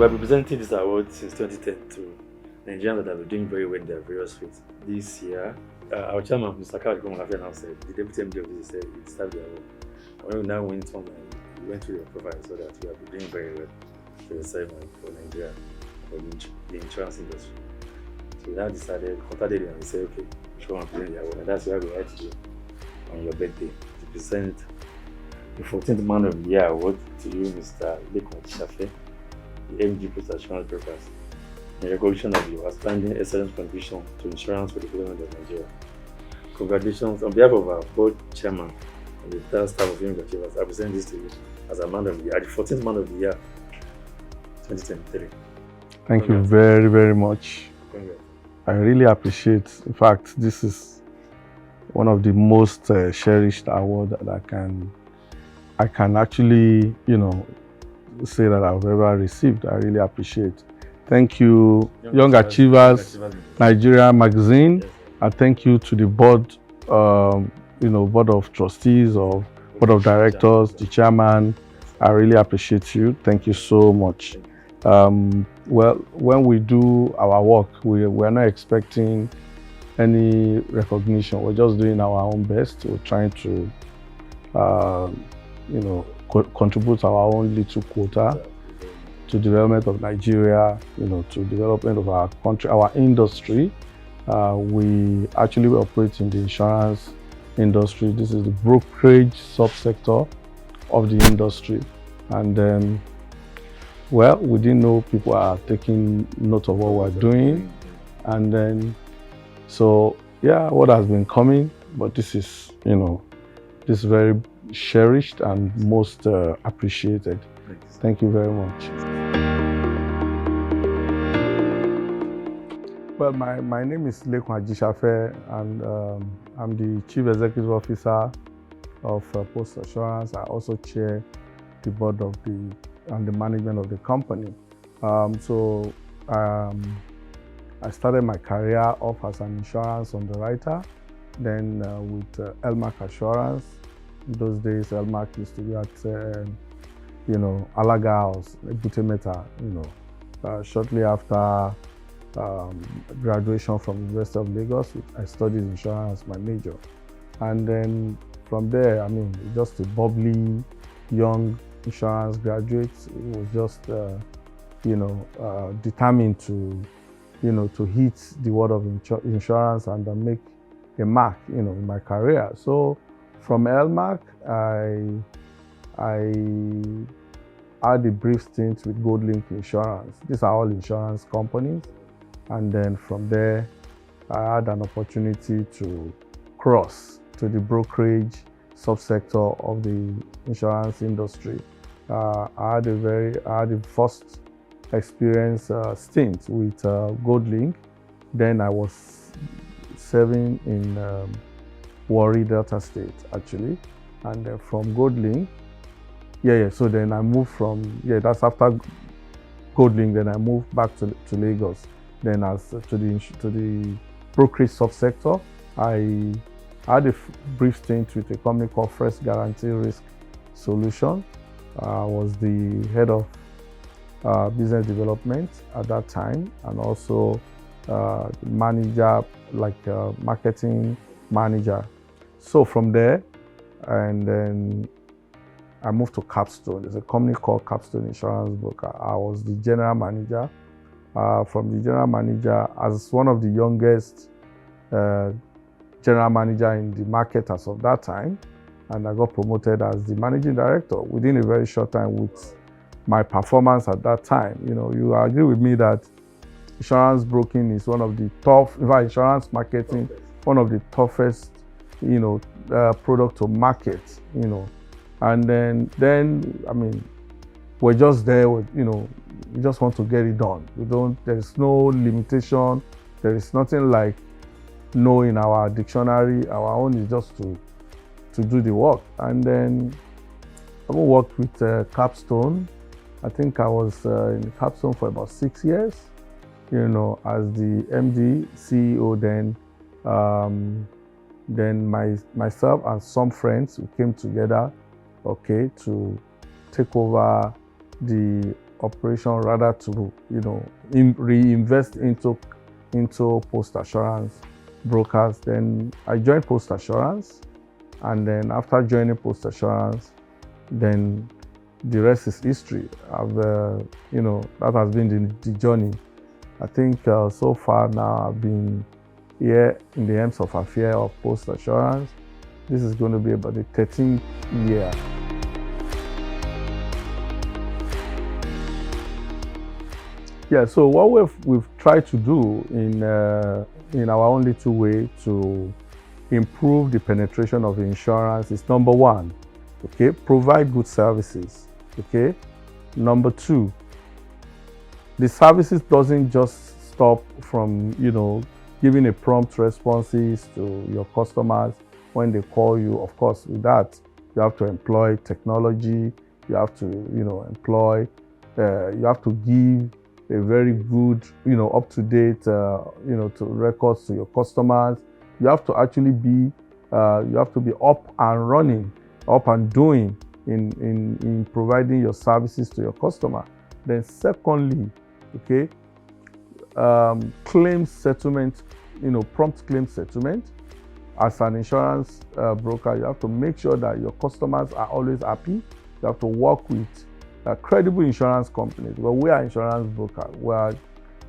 we have been presenting this award since 2010 to Nigerians that have been doing very well in their various fields. This year, our chairman, Mr. Kawadi Komolafe, now said, the deputy MD of this said, he deserved the award. And when we now went on and we went through your profile, so that we have been doing very well for the segment for Nigeria, for the insurance industry. So we now decided, contacted you and we said, okay, we should want to present the award. And that's why we had to do on your birthday to present the 14th Man of the Year award to you, Mr. LEKAN AJISAFE, the MD Post Assurance Brokers, in recognition of your outstanding excellent contribution to insurance for the development of Nigeria. Congratulations on behalf of our board chairman and the entire staff of Young Achievers. I present this to you as a Man of the Year, the 14th Man of the Year, 2023. Thank you very, very much. I really appreciate. In fact, this is one of the most cherished awards that I can actually, say that I've ever received. I really appreciate. Thank you, Young Achievers Nigeria magazine. Yes, I thank you to the board, board of trustees or board of directors, the chairman. I really appreciate you. Thank you so much. Well, when we do our work, we're not expecting any recognition. We're just doing our own best. We're trying to, contribute our own little quota to development of Nigeria, to development of our country, our industry. We actually operate in the insurance industry. This is the brokerage subsector of the industry. And then, well, we didn't know people are taking note of what we're doing. And then, so yeah, what has been coming, but this is, this is very cherished and most appreciated. Thank you very much. Well, my name is LEKAN AJISAFE, and I'm the Chief Executive Officer of Post Assurance. I also chair the board of and the management of the company. I started my career off as an insurance underwriter, then with LMAC Assurance. In those days, LMAC used to be at, Alaga House, Butemeta, shortly after graduation from University of Lagos. I studied insurance, my major. And then from there, just a bubbly, young insurance graduate. It was just, determined to hit the world of insurance and make a mark, in my career. So from LMAC, I had a brief stint with GoldLink Insurance. These are all insurance companies. And then from there, I had an opportunity to cross to the brokerage subsector of the insurance industry. I had a first experience stint with GoldLink. Then I was serving in Warri Delta State, actually. And then from GoldLink, so then I moved from, that's after GoldLink, then I moved back to Lagos. Then as to the brokerage subsector, I had a brief stint with a company called First Guarantee Risk Solution. I was the head of business development at that time, and also manager, marketing manager. So from there, and then I moved to Capstone. There's a company called Capstone Insurance Broker. I was the general manager. From the general manager, as one of the youngest general manager in the market as of that time, and I got promoted as the managing director within a very short time with my performance at that time. You agree with me that insurance broking is one of the insurance marketing, one of the toughest, product to market, and then we're just there with, we just want to get it done. There's no limitation. There is nothing like no in our dictionary. Our own is just to do the work. And then I worked with Capstone. I think I was in Capstone for about 6 years, as the MD, CEO then. Then myself and some friends, we came together, to take over the operation rather to, reinvest into post assurance brokers. Then I joined post assurance, and then after joining post assurance, then the rest is history. That has been the journey. I think so far now I've been here in the Hems of Affair of post assurance. This is going to be about the 13th year. Yeah, so what we've tried to do in our own little way to improve the penetration of insurance is, number one, okay, provide good services. Okay. Number two, the services doesn't just stop from giving a prompt responses to your customers when they call you. Of course, with that you have to employ technology. You have to you have to give a very good up-to-date to records to your customers. You have to actually be up and running, up and doing in providing your services to your customer. Then secondly, okay, claims settlement, prompt claim settlement. As an insurance broker, you have to make sure that your customers are always happy. You have to work with credible insurance companies. Well, we are insurance brokers. We are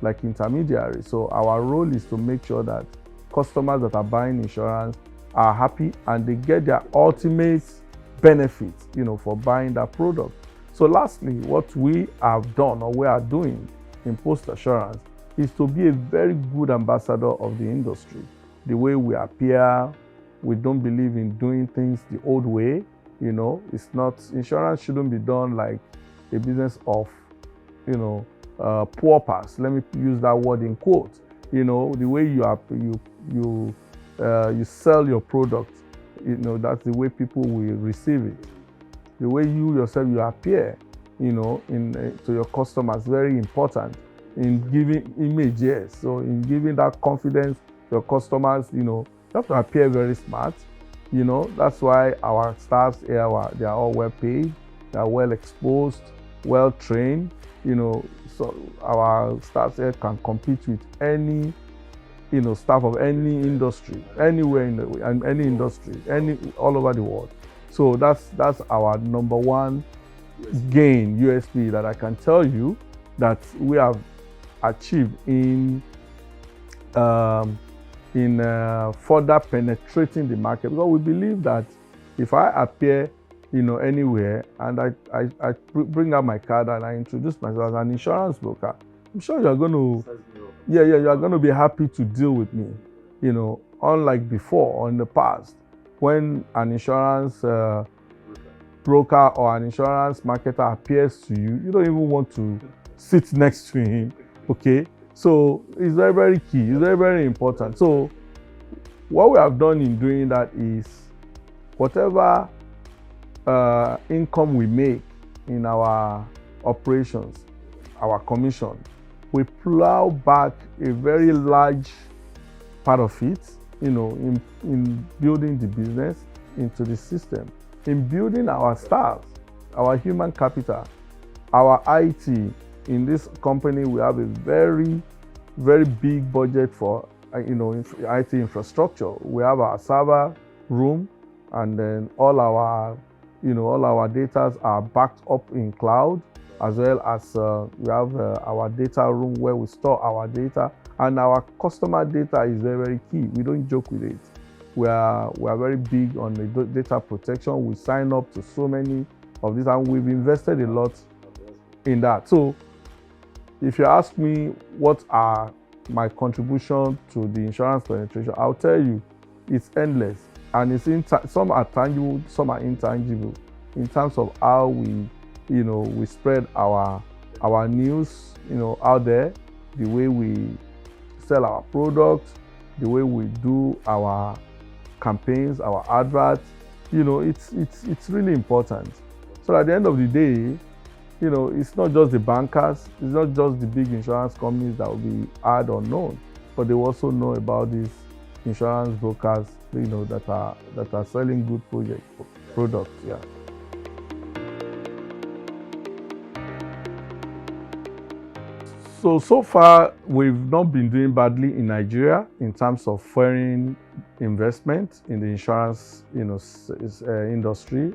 like intermediaries. So our role is to make sure that customers that are buying insurance are happy and they get their ultimate benefits, for buying that product. So lastly, what we have done or we are doing in post assurance is to be a very good ambassador of the industry. The way we appear, we don't believe in doing things the old way. It's not, insurance shouldn't be done like a business of, paupers. Let me use that word in quotes. The way you sell your product, that's the way people will receive it. The way you yourself you appear, to your customers, very important in giving image. Yes, so in giving that confidence to your customers, you have to appear very smart. That's why our staffs here, they are all well paid, they are well exposed, well trained. So our staffs here can compete with any staff of any industry, anywhere in any industry, all over the world. So that's our number one gain, USP, that I can tell you that we have achieved in further penetrating the market. Because we believe that if I appear anywhere and I bring out my card and I introduce myself as an insurance broker, I'm sure you are going to you are going to be happy to deal with me, unlike before or in the past, when an insurance broker or an insurance marketer appears to you, you don't even want to sit next to him. Okay, so it's very, very key. It's very, very important. So what we have done in doing that is, whatever income we make in our operations, our commission, we plow back a very large part of it, in building the business into the system, in building our staff, our human capital, our IT. In this company, we have a very, very big budget for IT infrastructure. We have our server room, and then all our data are backed up in cloud, as well as we have our data room where we store our data, and our customer data is very, very key. We don't joke with it. We are very big on the data protection. We sign up to so many of these, and we've invested a lot in that. So if you ask me what are my contribution to the insurance penetration, I'll tell you it's endless, and it's some are tangible, some are intangible, in terms of how we spread our news out there, the way we sell our products, the way we do our campaigns, our adverts. It's really important. So at the end of the day, it's not just the bankers, it's not just the big insurance companies that will be heard or known, but they also know about these insurance brokers, that are selling good products. Yeah. So far, we've not been doing badly in Nigeria in terms of foreign investment in the insurance, industry.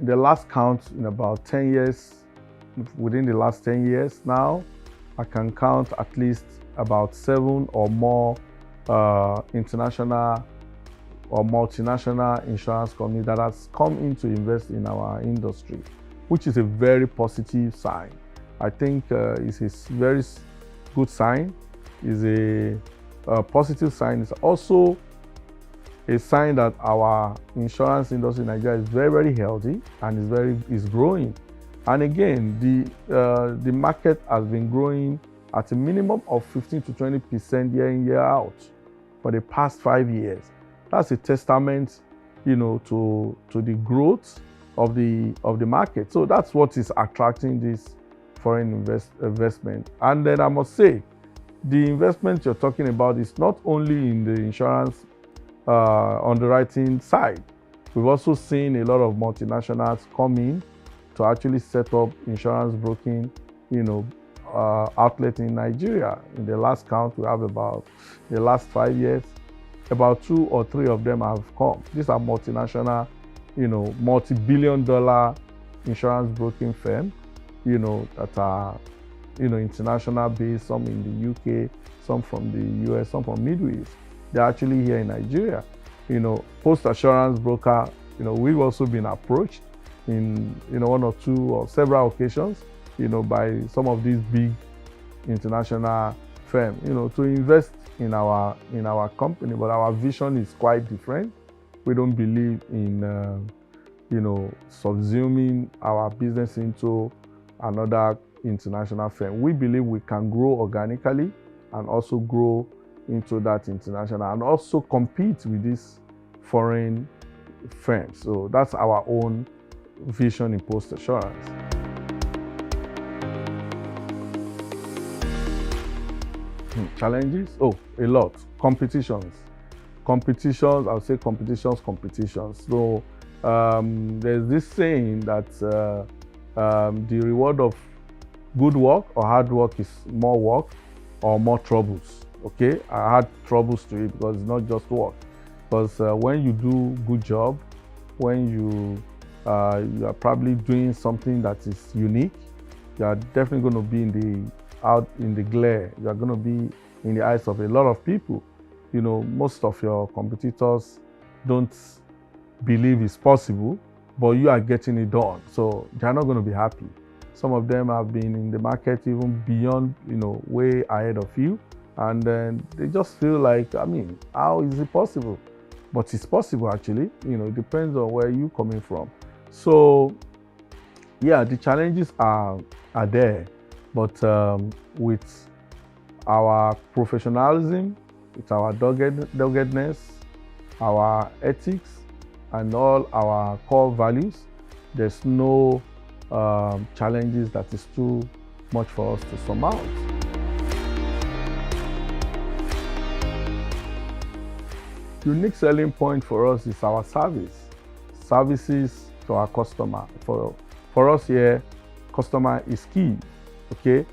The last count in about 10 years, within the last 10 years now, I can count at least about 7 or more international or multinational insurance companies that has come in to invest in our industry, which is a very positive sign. I think it's a very good sign. It's a positive sign. It's also a sign that our insurance industry in Nigeria is very, very healthy and is growing. And again, the market has been growing at a minimum of 15 to 20% year in, year out for the past 5 years. That's a testament, to the growth of the market. So that's what is attracting this foreign investment. And then I must say, the investment you're talking about is not only in the insurance underwriting side. We've also seen a lot of multinationals come in to actually set up insurance broking, outlet in Nigeria. In the last count, we have about the last 5 years, about 2 or 3 of them have come. These are multinational, multi-billion-dollar insurance broking firms, that are, international based, some in the UK, some from the US, some from Middle East. They're actually here in Nigeria. Post-assurance broker, we've also been approached in, 1 or 2 or several occasions, by some of these big international firms, to invest in our company. But our vision is quite different. We don't believe in, subsuming our business into another international firm. We believe we can grow organically and also grow into that international and also compete with these foreign firms. So that's our own vision in post-assurance. Challenges? Oh, a lot. Competitions. I would say competitions. So there's this saying that the reward of good work or hard work is more work or more troubles. Okay, I had troubles to it because it's not just work. Because when you do good job, when you are probably doing something that is unique, you are definitely going to be out in the glare. You are going to be in the eyes of a lot of people. Most of your competitors don't believe it's possible, but you are getting it done. So they're not going to be happy. Some of them have been in the market even beyond, way ahead of you. And then they just feel like, how is it possible? But it's possible actually, it depends on where you're coming from. So yeah, the challenges are there, but with our professionalism, with our doggedness, our ethics, and all our core values, there's no challenges that is too much for us to surmount. Unique selling point for us is our services to our customer. For us here, customer is key. Okay,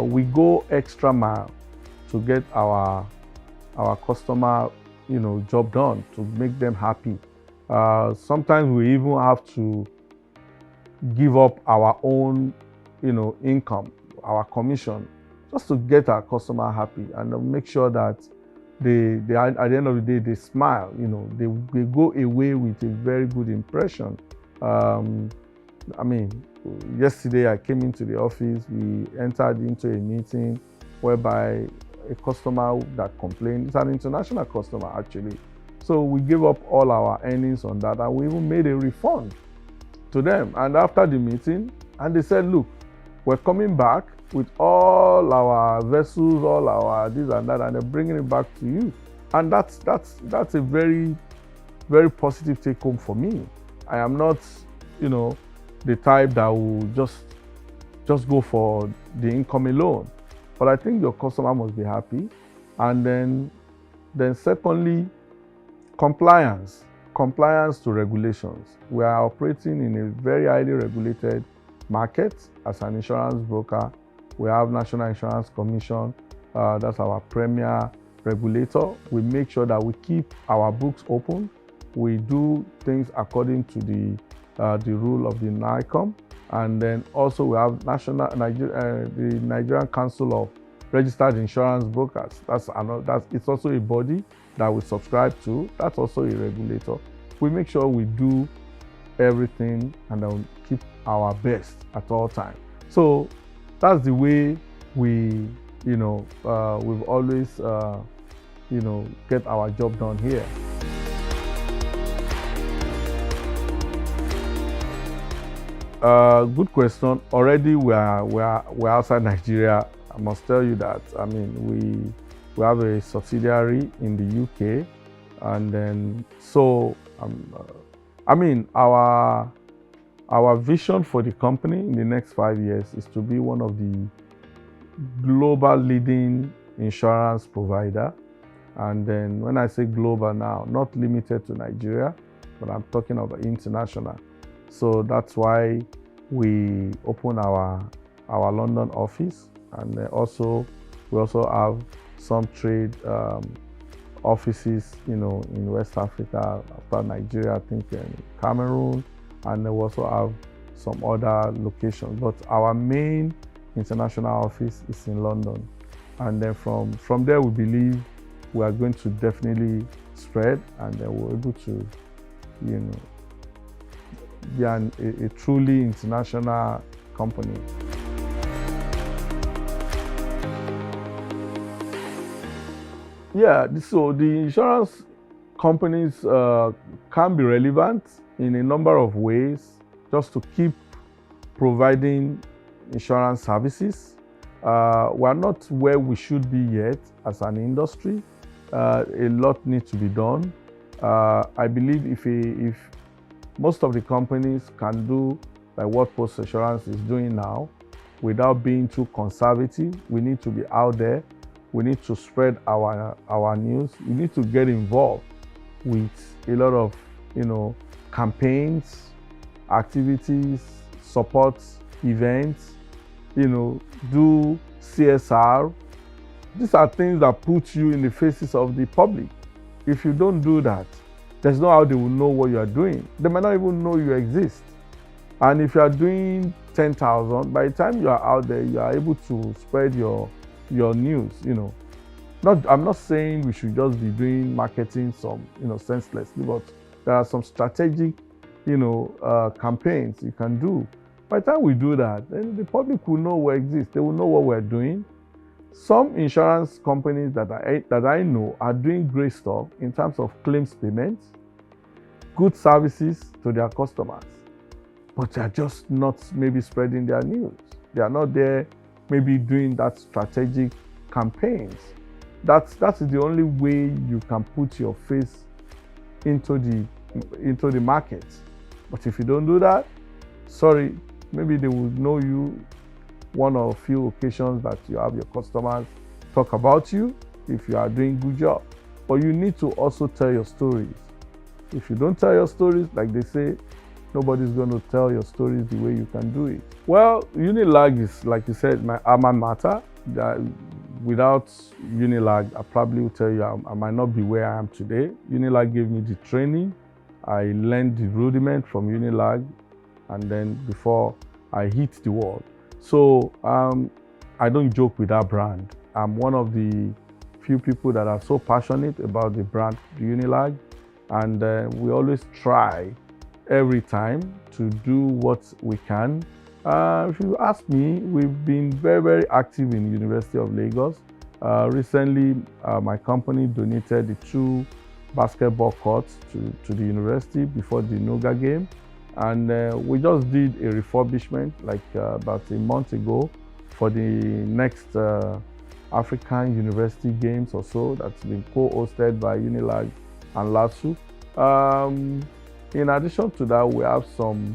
we go extra mile to get our customer, job done, to make them happy. Sometimes we even have to give up our own, income, our commission, just to get our customer happy and make sure that they at the end of the day, they smile, they go away with a very good impression. Yesterday I came into the office, we entered into a meeting whereby a customer that complained, it's an international customer actually. So we gave up all our earnings on that and we even made a refund to them. And after the meeting, and they said, look, we're coming back with all our vessels, all our this and that, and they're bringing it back to you. And that's a very, very positive take home for me. I am not, the type that will just go for the income alone. But I think your customer must be happy. And then secondly, compliance to regulations. We are operating in a very highly regulated market as an insurance broker. We have National Insurance Commission, that's our premier regulator. We make sure that we keep our books open. We do things according to the rule of the NICOM. And then also we have the Nigerian Council of Registered Insurance Brokers. It's also a body that we subscribe to. That's also a regulator. We make sure we do everything and then keep our best at all times. So that's the way we, we've always, get our job done here. Good question. Already we're outside Nigeria. I must tell you that. I mean, we have a subsidiary in the UK, and then our vision for the company in the next 5 years is to be one of the global leading insurance provider. And then when I say global now, not limited to Nigeria, but I'm talking about international. So that's why we open our London office, and we also have some trade offices, in West Africa, after Nigeria, I think in Cameroon, and we also have some other locations. But our main international office is in London, and then from there we believe we are going to definitely spread, and then we're able to, be a truly international company. Yeah, so the insurance companies can be relevant in a number of ways just to keep providing insurance services. We're not where we should be yet as an industry. A lot needs to be done. I believe if most of the companies can do like what Post Insurance is doing now without being too conservative, we need to be out there. We need to spread our news. We need to get involved with a lot of, campaigns, activities, support events, do CSR. These are things that put you in the faces of the public. If you don't do that, there's no how they will know what you are doing. They might not even know you exist. And if you are doing 10,000, by the time you are out there, you are able to spread your news. I'm not saying we should just be doing marketing senselessly, but there are some strategic, campaigns you can do. By the time we do that, then the public will know we exist. They will know what we're doing. Some insurance companies that I know are doing great stuff in terms of claims payments, good services to their customers, but they are just not maybe spreading their news. They are not there maybe doing that strategic campaigns. That is the only way you can put your face into the market. But if you don't do that, sorry, maybe they will know you one or a few occasions that you have your customers talk about you if you are doing good job. But you need to also tell your stories. If you don't tell your stories, like they say, nobody's going to tell your stories the way you can do it. Well, Unilag is, like you said, my alma mater. Without Unilag, I probably will tell you I might not be where I am today. Unilag gave me the training. I learned the rudiment from Unilag, and then before I hit the wall. So I don't joke with that brand. I'm one of the few people that are so passionate about the brand Unilag, and we always try every time to do what we can. If you ask me, we've been very, very active in the University of Lagos. Recently, my company donated the 2 basketball courts to the university before the Noga game. And we just did a refurbishment like about a month ago for the next African University Games or so that's been co-hosted by Unilag and LASU. In addition to that, we have some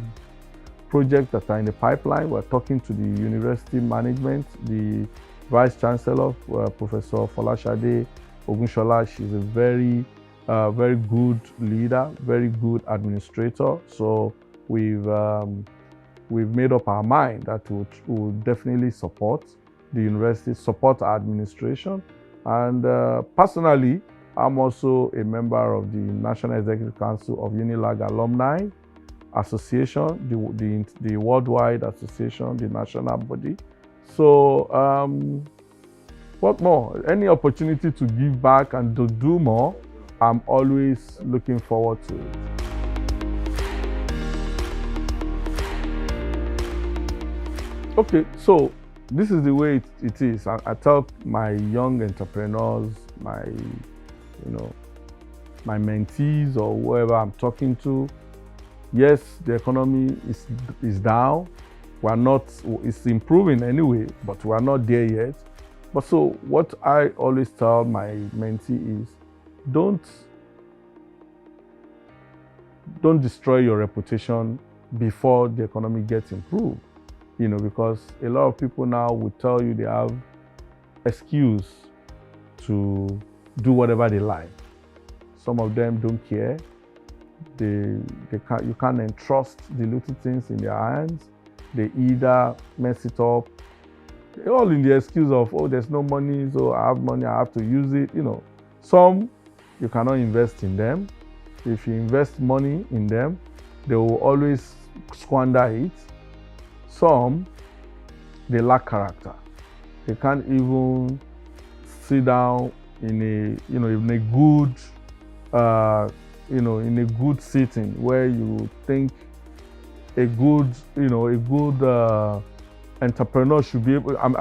projects that are in the pipeline. We're talking to the university management, the Vice Chancellor, Professor Folashade Ogunshola. She's a very good leader, very good administrator. So we've we've made up our mind that we'll definitely support the university, support our administration. And personally, I'm also a member of the National Executive Council of UNILAG Alumni Association, the worldwide association, the national body. So what more? Any opportunity to give back and to do more, I'm always looking forward to it. Okay, so this is the way it is. I tell my young entrepreneurs, my mentees or whoever I'm talking to, yes, the economy is down. It's improving anyway, but we're not there yet. But so what I always tell my mentee is, don't destroy your reputation before the economy gets improved. Because a lot of people now will tell you they have excuse to do whatever they like. Some of them don't care. You can't entrust the little things in their hands. They either mess it up. They're all in the excuse of, oh, there's no money, so I have money, I have to use it. Some you cannot invest in them. If you invest money in them, they will always squander it. Some, they lack character. They can't even sit down in a good sitting where you think a good entrepreneur should be able. I'm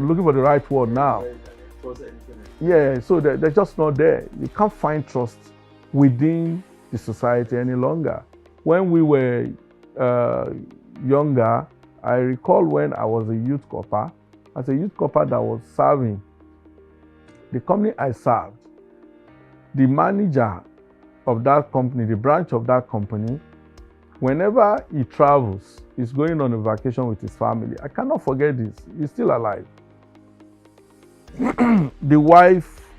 looking for the right word now. Yeah, so they're just not there. You can't find trust within the society any longer. When we were younger, I recall when I was a youth corper, as a youth corper that was serving the company I served, the manager of that company, the branch of that company, whenever he travels, he's going on a vacation with his family. I cannot forget this. He's still alive. The wife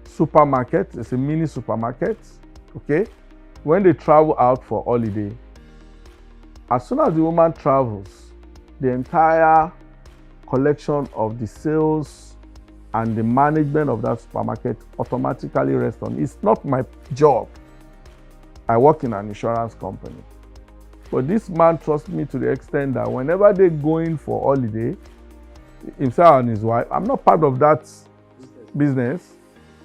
supermarket, it's a mini supermarket, okay? When they travel out for holiday, as soon as the woman travels, the entire collection of the sales and the management of that supermarket automatically rests on. It's not my job. I work in an insurance company. But this man trusts me to the extent that whenever they're going for holiday, himself and his wife, I'm not part of that business,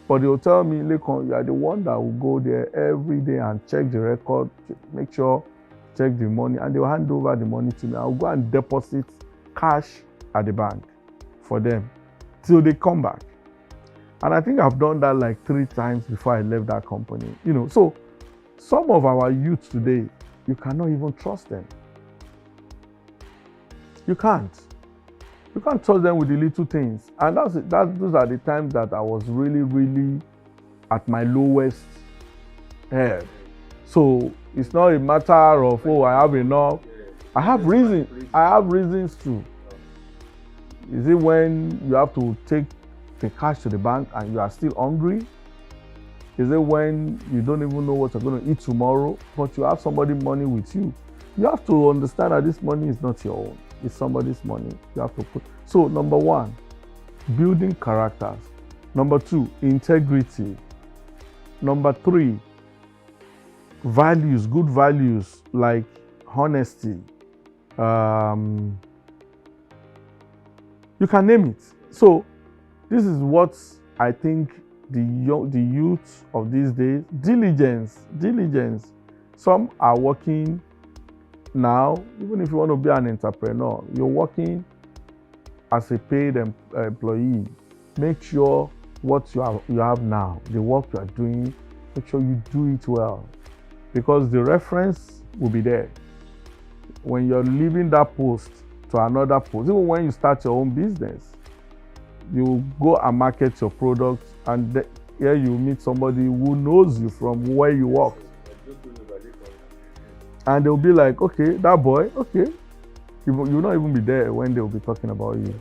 but they'll tell me, "Lekan, you are the one that will go there every day and check the record, make sure, check the money," and they'll hand over the money to me. I'll go and deposit cash at the bank for them till they come back. And I think I've done that like 3 times before I left that company. So some of our youth today, you cannot even trust them. You can't. You can't trust them with the little things. And those are the times that I was really, really at my lowest ebb. So it's not a matter of, oh, I have enough. I have reasons to. Is it when you have to take the cash to the bank and you are still hungry? Is it when you don't even know what you're going to eat tomorrow, but you have somebody's money with you? You have to understand that this money is not your own. It's somebody's money. You have to put. So, number 1, building characters. Number 2, integrity. Number 3, values, good values like honesty. You can name it. So, this is what I think the youth of these days, diligence. Some are working now. Even if you want to be an entrepreneur, you're working as a paid employee. Make sure what you have now, the work you are doing, make sure you do it well, because the reference will be there when you're leaving that post to another post. Even when you start your own business, you go and market your product, and here you meet somebody who knows you from where you work, and they'll be like, okay, that boy, okay. You'll not even be there when they'll be talking about you.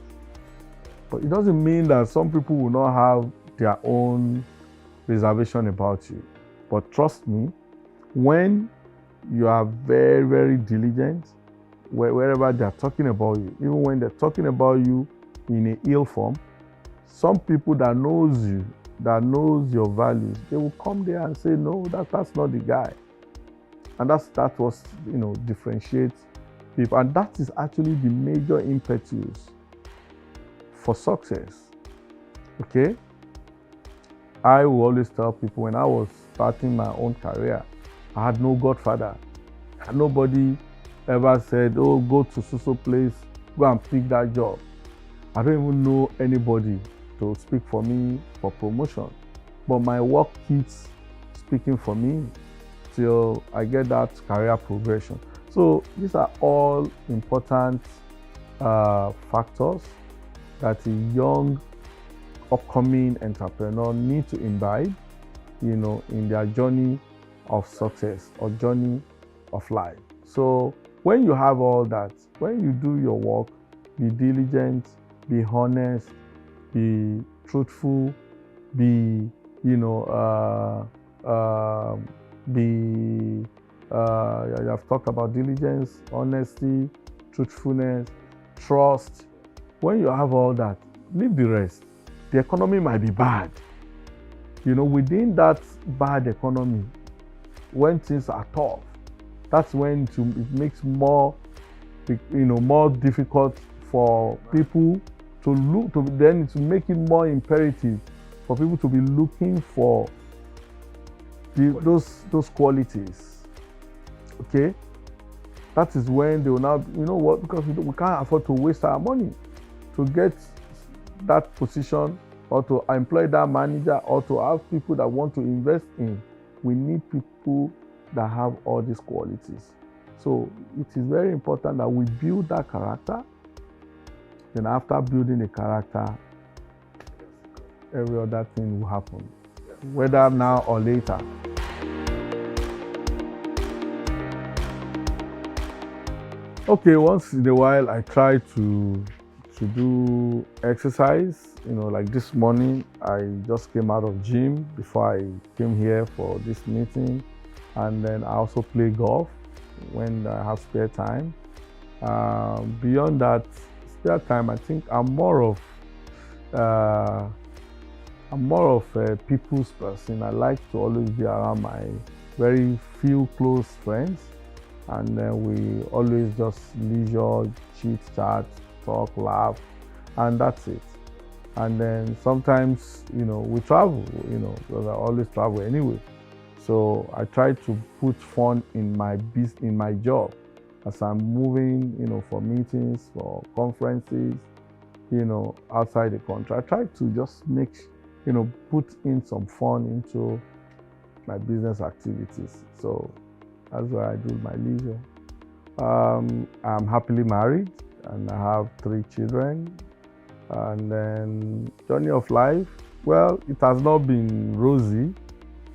But it doesn't mean that some people will not have their own reservation about you. But trust me, when you are very, very diligent, wherever they're talking about you, even when they're talking about you in a ill form, some people that knows you, that knows your values, they will come there and say, no, that's not the guy. And that was, differentiates people. And that is actually the major impetus for success. Okay? I will always tell people, when I was starting my own career, I had no godfather. Nobody ever said, oh, go to so place, go and pick that job. I don't even know anybody to speak for me for promotion. But my work keeps speaking for me till I get that career progression. So these are all important factors that a young upcoming entrepreneur need to imbibe, in their journey of success or journey of life. So when you have all that, when you do your work, be diligent, be honest, be truthful, I've talked about diligence, honesty, truthfulness, trust. When you have all that, leave the rest. The economy might be bad. Within that bad economy, when things are tough, that's when it makes more difficult for people to look to, then to make it more imperative for people to be looking for those qualities. Okay, that is when they will now, because we can't afford to waste our money to get that position or to employ that manager or to have people that want to invest in. We need people that have all these qualities. So it is very important that we build that character. Then after building the character, every other thing will happen, whether now or later. Okay, once in a while I try to do exercise. Like this morning, I just came out of gym before I came here for this meeting. And then I also play golf when I have spare time. Beyond that spare time, I think I'm more of a people's person. I like to always be around my very few close friends. And then we always just leisure, chit chat, talk, laugh, and that's it. And then sometimes, we travel, because I always travel anyway. So I try to put fun in my job as I'm moving, for meetings, for conferences, outside the country. I try to just put in some fun into my business activities. So that's what I do with my leisure. I'm happily married and I have 3 children. And then journey of life, well, it has not been rosy.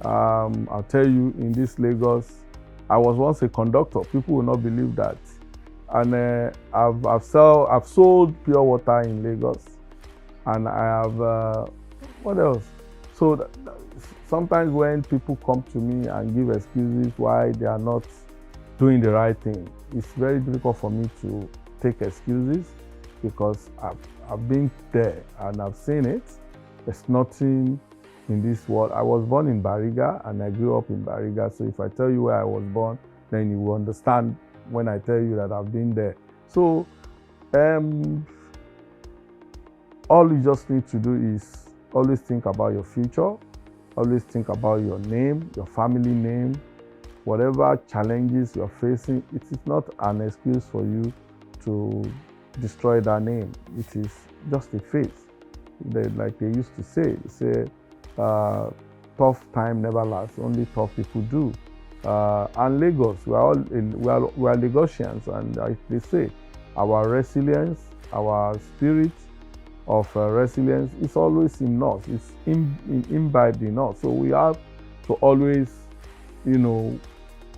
I'll tell you, in this Lagos, I was once a conductor. People will not believe that. And I've sold pure water in Lagos. And I have, what else? So sometimes when people come to me and give excuses why they are not doing the right thing, it's very difficult for me to take excuses, because I've been there and I've seen it. There's nothing in this world. I was born in Bariga and I grew up in Bariga. So if I tell you where I was born, then you will understand when I tell you that I've been there. So all you just need to do is always think about your future. Always think about your name, your family name. Whatever challenges you're facing, it is not an excuse for you to destroy that name. It is just a phase. Like they used to say, tough time never lasts, only tough people do. And Lagos, we are Lagosians, and like they say, our resilience, our spirit of resilience is always in us. It's imbibed in us. So we have to always,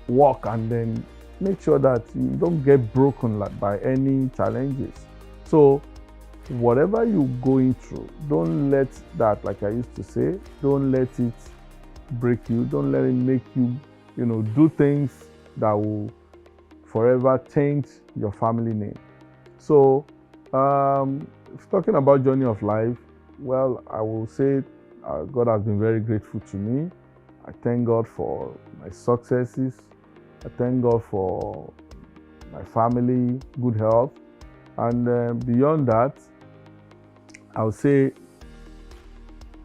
work and then make sure that you don't get broken by any challenges. So whatever you're going through, don't let that, like I used to say, don't let it break you. Don't let it make you, do things that will forever taint your family name. So, talking about journey of life, well, I will say God has been very grateful to me. I thank God for my successes. I thank God for my family, good health. And beyond that, I would say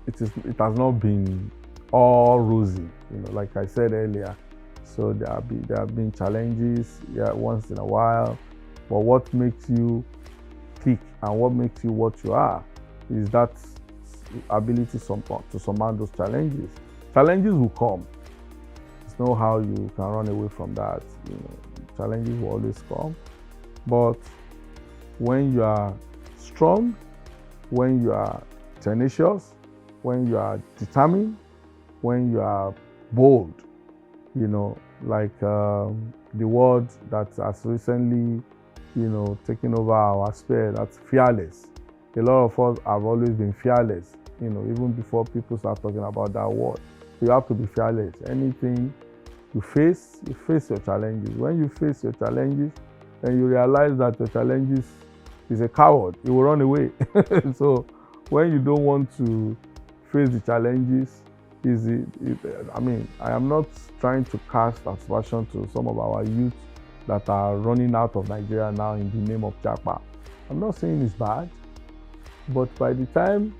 it has not been all rosy, like I said earlier. So there have been challenges, once in a while. But what makes you tick and what makes you what you are is that ability to surmount those challenges. Challenges will come. There's no how you can run away from that. Challenges will always come. But when you are strong, when you are tenacious, when you are determined, when you are bold, like the word that has recently, taken over our sphere, that's fearless. A lot of us have always been fearless, even before people start talking about that word. You have to be fearless. Anything you face your challenges. When you face your challenges, and you realize that your challenges is a coward, he will run away. So when you don't want to face the challenges, I am not trying to cast aspersion to some of our youth that are running out of Nigeria now in the name of Japa. I'm not saying it's bad, but by the time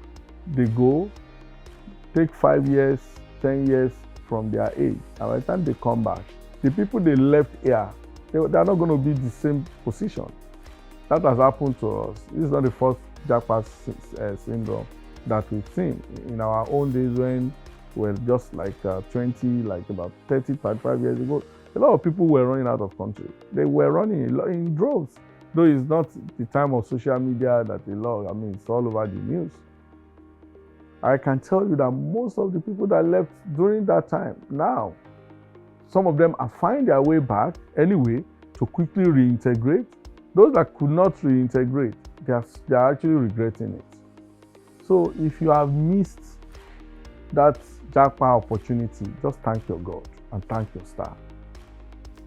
they go, take 5 years, 10 years from their age, and by the time they come back, the people they left here, they're not going to be the same position. That has happened to us. This is not the first Japa syndrome that we've seen. In our own days when we were just like 20, like about 30, 35 years ago, a lot of people were running out of country. They were running in droves. Though it's not the time of social media that it's all over the news. I can tell you that most of the people that left during that time, now, some of them are finding their way back anyway to quickly reintegrate. Those that could not reintegrate, they are actually regretting it. So if you have missed that jackpot opportunity, just thank your God and thank your star.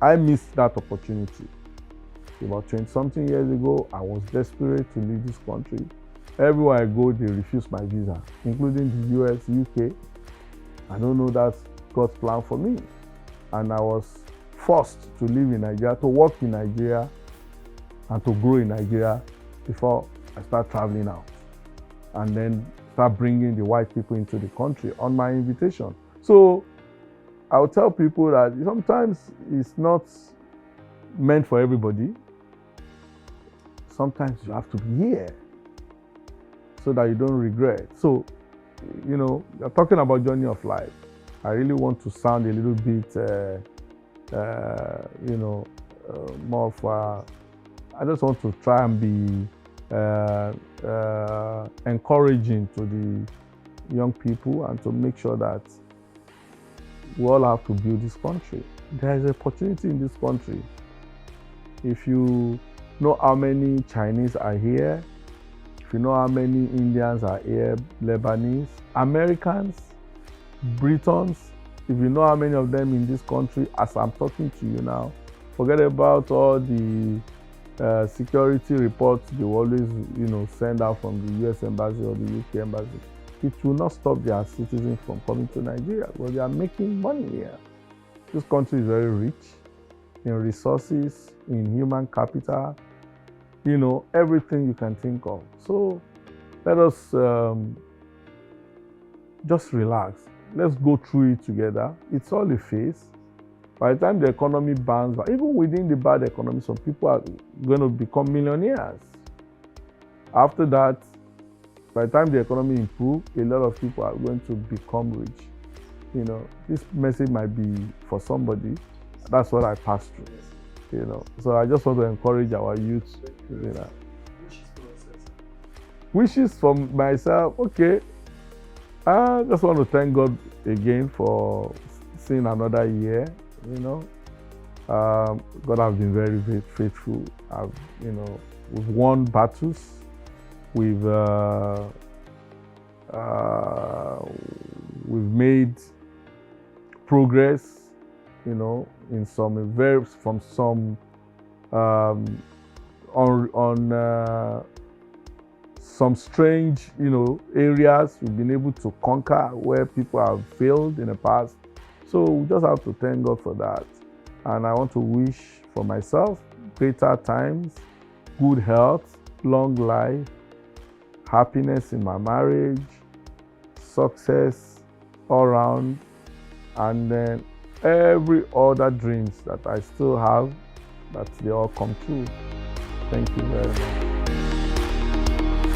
I missed that opportunity. About 20-something years ago, I was desperate to leave this country. Everywhere I go, they refuse my visa, including the US, UK. I don't know that's God's plan for me. And I was forced to live in Nigeria, to work in Nigeria, and to grow in Nigeria before I start traveling out. And then start bringing the white people into the country on my invitation. So I'll tell people that sometimes it's not meant for everybody. Sometimes you have to be here so that you don't regret. So, you're talking about journey of life. I really want to sound a little bit, more of I just want to try and be encouraging to the young people and to make sure that we all have to build this country. There is opportunity in this country. If you know how many Chinese are here, if you know how many Indians are here, Lebanese, Americans, Britons, if you know how many of them in this country, as I'm talking to you now, forget about all the security reports they always, send out from the US Embassy or the UK Embassy. It will not stop their citizens from coming to Nigeria because they are making money here. This country is very rich in resources, in human capital, everything you can think of. So let us just relax. Let's go through it together. It's all a phase. By the time the economy bounces back, even within the bad economy, some people are going to become millionaires. After that, by the time the economy improves, a lot of people are going to become rich. This message might be for somebody. That's what I passed through. So I just want to encourage our youth. Wishes from myself. Okay. I just want to thank God again for seeing another year. God has been very, very faithful. We've won battles. We've made progress. In from some on some strange, areas we've been able to conquer where people have failed in the past. So we just have to thank God for that. And I want to wish for myself greater times, good health, long life, happiness in my marriage, success all around, and then every other dreams that I still have, that they all come true. Thank you very much.